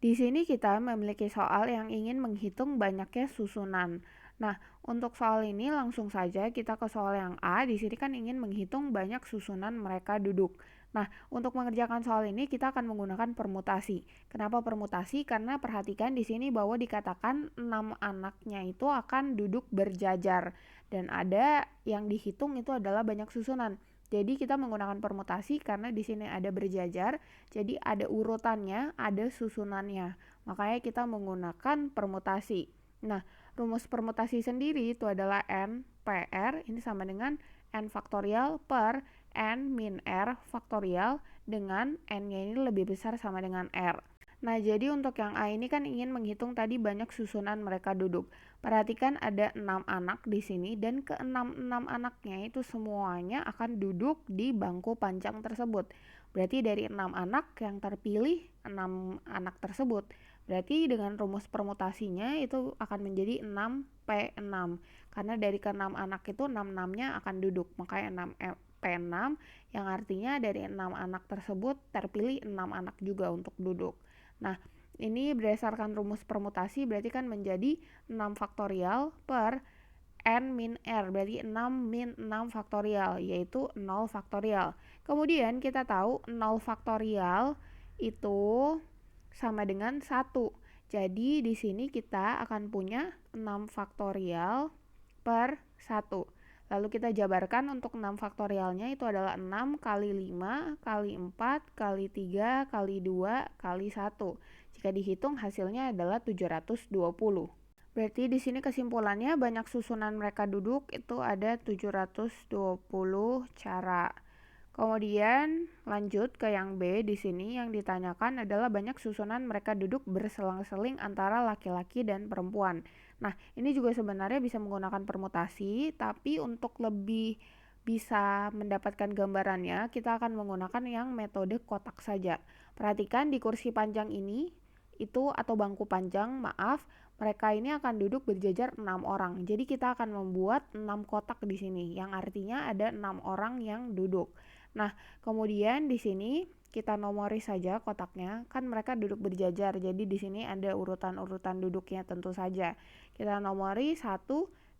Di sini kita memiliki soal yang ingin menghitung banyaknya susunan. Nah, untuk soal ini langsung saja kita ke soal yang A. Di sini kan ingin menghitung banyak susunan mereka duduk. Nah, untuk mengerjakan soal ini kita akan menggunakan permutasi. Kenapa permutasi? Karena perhatikan di sini bahwa dikatakan 6 anaknya itu akan duduk berjajar dan ada yang dihitung itu adalah banyak susunan. Jadi kita menggunakan permutasi karena di sini ada berjajar, jadi ada urutannya, ada susunannya. Makanya kita menggunakan permutasi. Nah, rumus permutasi sendiri itu adalah N PR, ini sama dengan N faktorial per N min R faktorial dengan N-nya ini lebih besar sama dengan R. Nah, jadi untuk yang A ini kan ingin menghitung tadi banyak susunan mereka duduk. Perhatikan ada 6 anak di sini dan ke-6 anaknya itu semuanya akan duduk di bangku panjang tersebut. Berarti dari 6 anak yang terpilih 6 anak tersebut. Berarti dengan rumus permutasinya itu akan menjadi 6P6. Karena dari ke-6 anak itu 6-6-nya akan duduk. Makanya 6P6 yang artinya dari 6 anak tersebut terpilih 6 anak juga untuk duduk. Nah, ini berdasarkan rumus permutasi berarti kan menjadi 6 faktorial per N min R, berarti 6 min 6 faktorial, yaitu 0 faktorial. Kemudian kita tahu 0 faktorial itu sama dengan 1. Jadi di sini kita akan punya 6 faktorial per 1. Lalu kita jabarkan untuk 6 faktorialnya itu adalah 6 kali 5 kali 4 kali 3 kali 2 kali 1. Jika dihitung hasilnya adalah 720. Berarti di sini kesimpulannya banyak susunan mereka duduk itu ada 720 cara. Kemudian lanjut ke yang B. Di sini yang ditanyakan adalah banyak susunan mereka duduk berselang-seling antara laki-laki dan perempuan. Nah, ini juga sebenarnya bisa menggunakan permutasi, tapi untuk lebih bisa mendapatkan gambarannya, kita akan menggunakan yang metode kotak saja. Perhatikan di kursi panjang ini, itu atau bangku panjang, maaf, mereka ini akan duduk berjajar 6 orang. Jadi kita akan membuat 6 kotak di sini, yang artinya ada 6 orang yang duduk. Nah, kemudian di sini kita nomori saja kotaknya, kan mereka duduk berjajar. Jadi di sini ada urutan-urutan duduknya tentu saja. Kita nomori 1,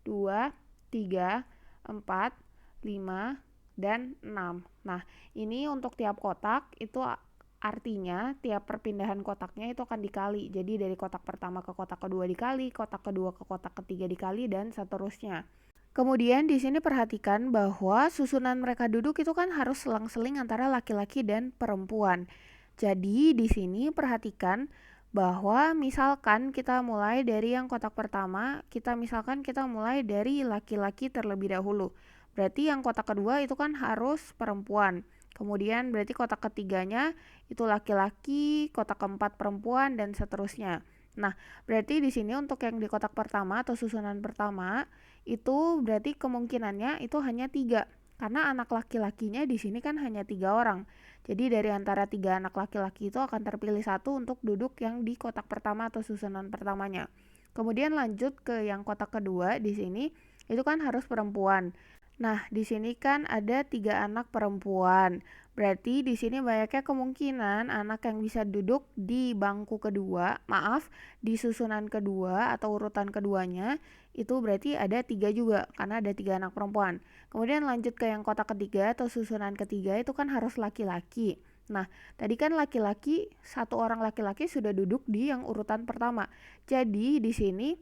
2, 3, 4, 5, dan 6. Nah, ini untuk tiap kotak itu artinya tiap perpindahan kotaknya itu akan dikali. Jadi dari kotak pertama ke kotak kedua dikali, kotak kedua ke kotak ketiga dikali, dan seterusnya. Kemudian di sini perhatikan bahwa susunan mereka duduk itu kan harus selang-seling antara laki-laki dan perempuan. Jadi di sini perhatikan bahwa misalkan kita mulai dari yang kotak pertama, kita mulai dari laki-laki terlebih dahulu. Berarti yang kotak kedua itu kan harus perempuan. Kemudian berarti kotak ketiganya itu laki-laki, kotak keempat perempuan, dan seterusnya. Nah, berarti di sini untuk yang di kotak pertama atau susunan pertama itu berarti kemungkinannya itu hanya 3. Karena anak laki-lakinya di sini kan hanya 3 orang. Jadi dari antara 3 anak laki-laki itu akan terpilih 1 untuk duduk yang di kotak pertama atau susunan pertamanya. Kemudian lanjut ke yang kotak kedua di sini itu kan harus perempuan. Nah, di sini kan ada 3 anak perempuan. Berarti di sini banyaknya kemungkinan anak yang bisa duduk di bangku kedua, di susunan kedua atau urutan keduanya, itu berarti ada 3 juga, karena ada 3 anak perempuan. Kemudian lanjut ke yang kotak ketiga atau susunan ketiga, itu kan harus laki-laki. Nah, tadi kan satu orang laki-laki sudah duduk di yang urutan pertama. Jadi di sini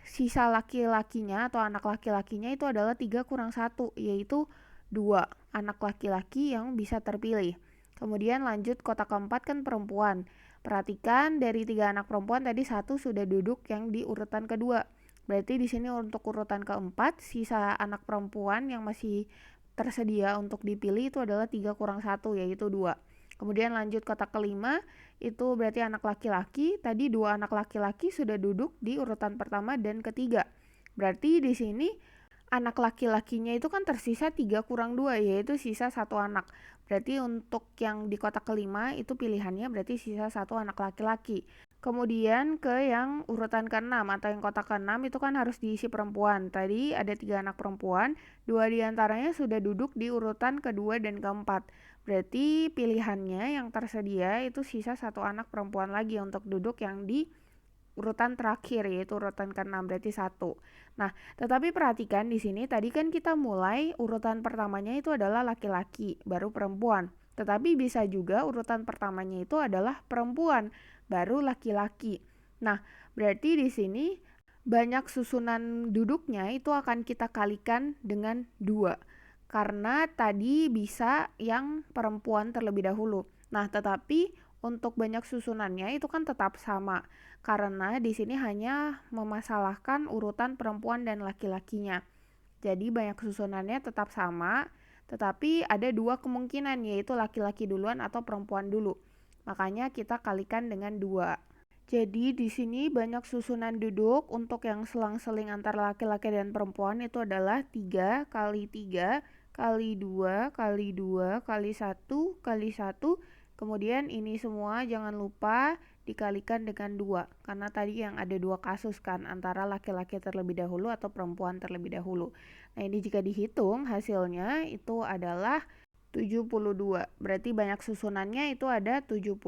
sisa laki-lakinya atau anak laki-lakinya itu adalah 3 kurang 1, yaitu 2 anak laki-laki yang bisa terpilih. Kemudian lanjut kotak keempat kan perempuan. Perhatikan dari 3 anak perempuan tadi 1 sudah duduk yang di urutan kedua. Berarti di sini untuk urutan keempat sisa anak perempuan yang masih tersedia untuk dipilih itu adalah 3 kurang 1, yaitu 2. Kemudian lanjut kotak kelima, itu berarti anak laki-laki. Tadi 2 anak laki-laki sudah duduk di urutan pertama dan ketiga. Berarti di sini anak laki-lakinya itu kan tersisa 3 kurang 2, yaitu sisa 1 anak. Berarti untuk yang di kotak kelima itu pilihannya berarti sisa 1 anak laki-laki. Kemudian ke yang urutan ke-6 atau yang kotak ke-6 itu kan harus diisi perempuan. Tadi ada 3 anak perempuan, 2 diantaranya sudah duduk di urutan kedua dan keempat. Berarti pilihannya yang tersedia itu sisa satu anak perempuan lagi untuk duduk yang di urutan terakhir, yaitu urutan ke-6, berarti satu. Nah, tetapi perhatikan di sini tadi kan kita mulai urutan pertamanya itu adalah laki-laki, baru perempuan. Tetapi bisa juga urutan pertamanya itu adalah perempuan, baru laki-laki. Nah, berarti di sini banyak susunan duduknya itu akan kita kalikan dengan 2. Karena tadi bisa yang perempuan terlebih dahulu. Nah, tetapi untuk banyak susunannya itu kan tetap sama. Karena di sini hanya memasalahkan urutan perempuan dan laki-lakinya. Jadi banyak susunannya tetap sama, tetapi ada 2 kemungkinan, yaitu laki-laki duluan atau perempuan dulu. Makanya kita kalikan dengan 2. Jadi di sini banyak susunan duduk untuk yang selang-seling antara laki-laki dan perempuan itu adalah 3 kali 3 kali 2 kali 2 kali 1 kali 1. Kemudian ini semua jangan lupa dikalikan dengan 2. Karena tadi yang ada 2 kasus kan, antara laki-laki terlebih dahulu atau perempuan terlebih dahulu. Nah ini jika dihitung hasilnya itu adalah 72. Berarti banyak susunannya itu ada 72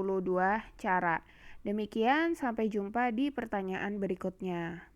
cara. Demikian, sampai jumpa di pertanyaan berikutnya.